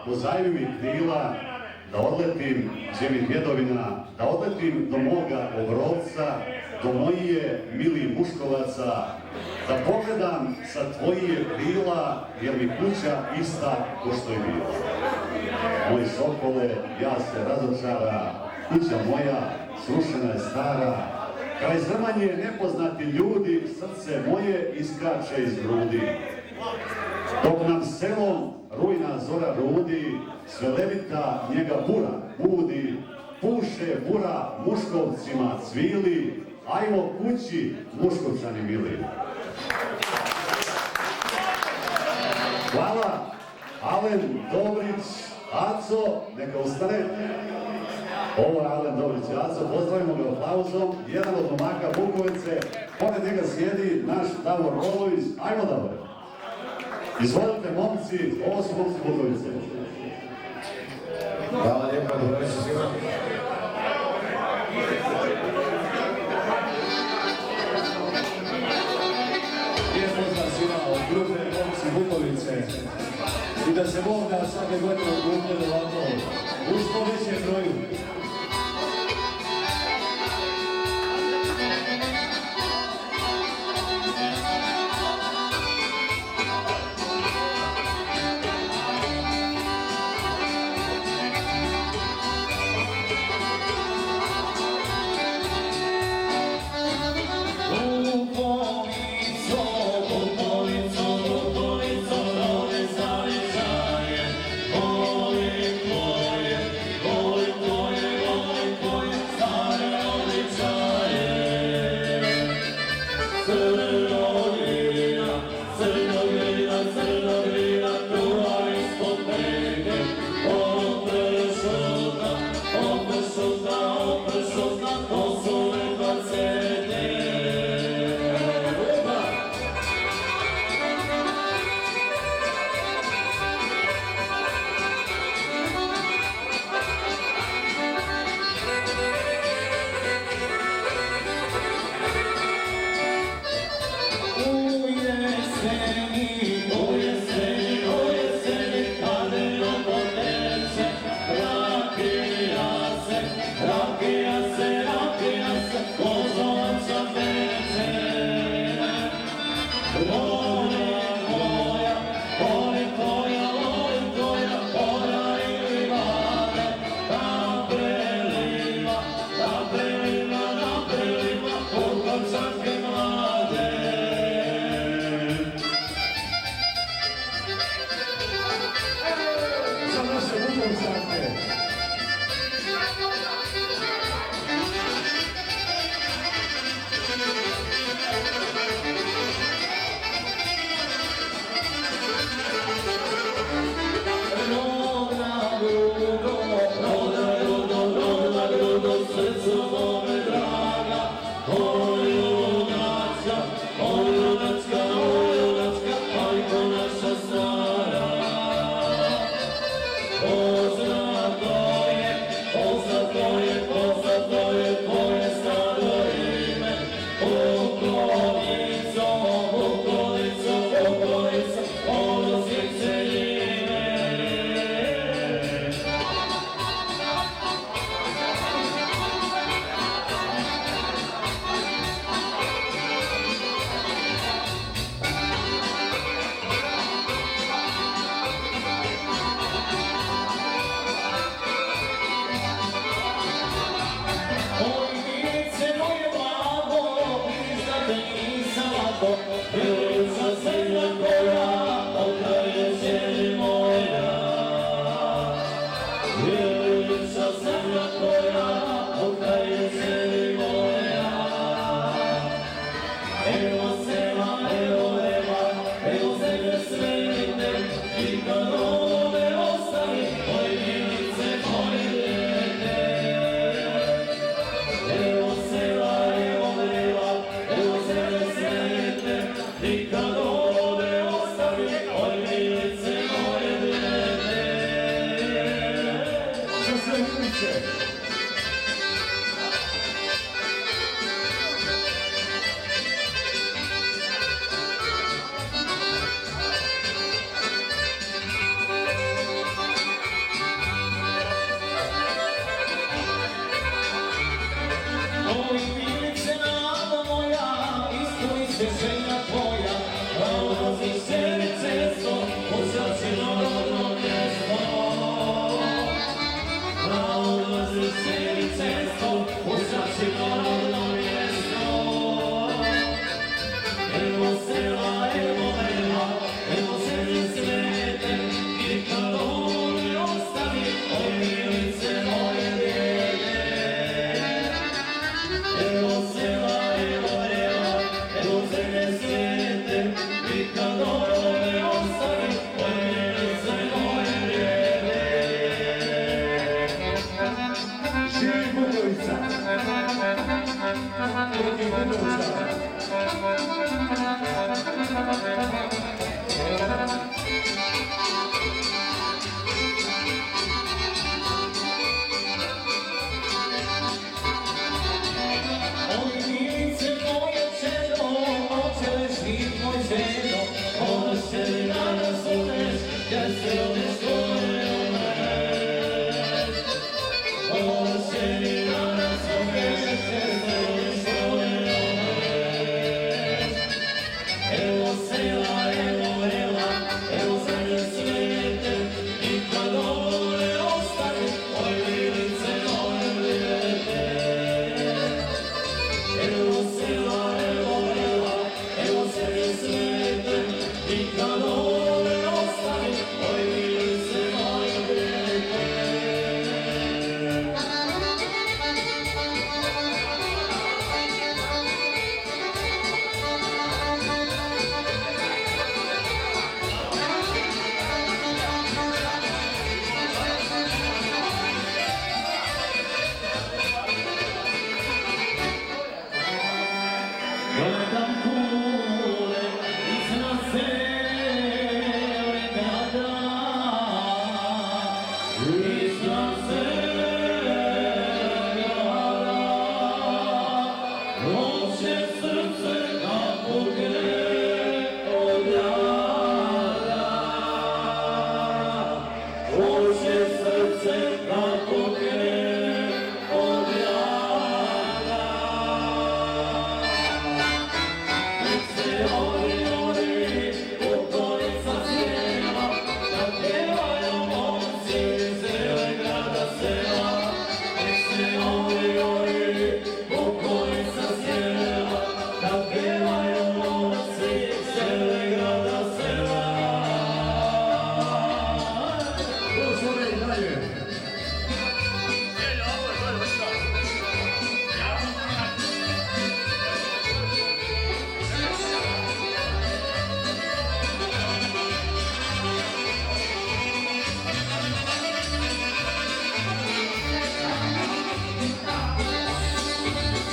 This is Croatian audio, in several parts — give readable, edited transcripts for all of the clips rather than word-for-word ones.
pozajmi mi krila, da odletim gdje mi djedovina, da odletim do moga Obrovca, do mojije mili Muškovaca, da pogledam sa tvojije krila, jer mi kuća ista ko što je bila. Moj sokole, ja se razočara, kuća moja, srušena je stara, kraj Zrmanje nepoznati ljudi, srce moje iskače iz grudi. Dok nam selom rujna zora rudi, sve levita njega bura budi, puše bura Muškovcima cvili, ajmo kući Muškovčani mili. Hvala, Alen Dobrić, Aco, neka ustane. Ovo je Alen Dobrić, Aco, pozdravimo ga aplauzom, jedan od momaka Bukovice, pored njega sjedi naš Davor Rolović, ajmo Davor. Izvolite momci, ovo su momci Bukovice. Hvala lijepa, dobro se svima. Lijep pozdrav svima od grupe momci Bukovice. I da se Bog da svake godine odgupljeno ovako u što većem broju. Kunovča.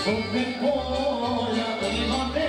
Coca-Cola,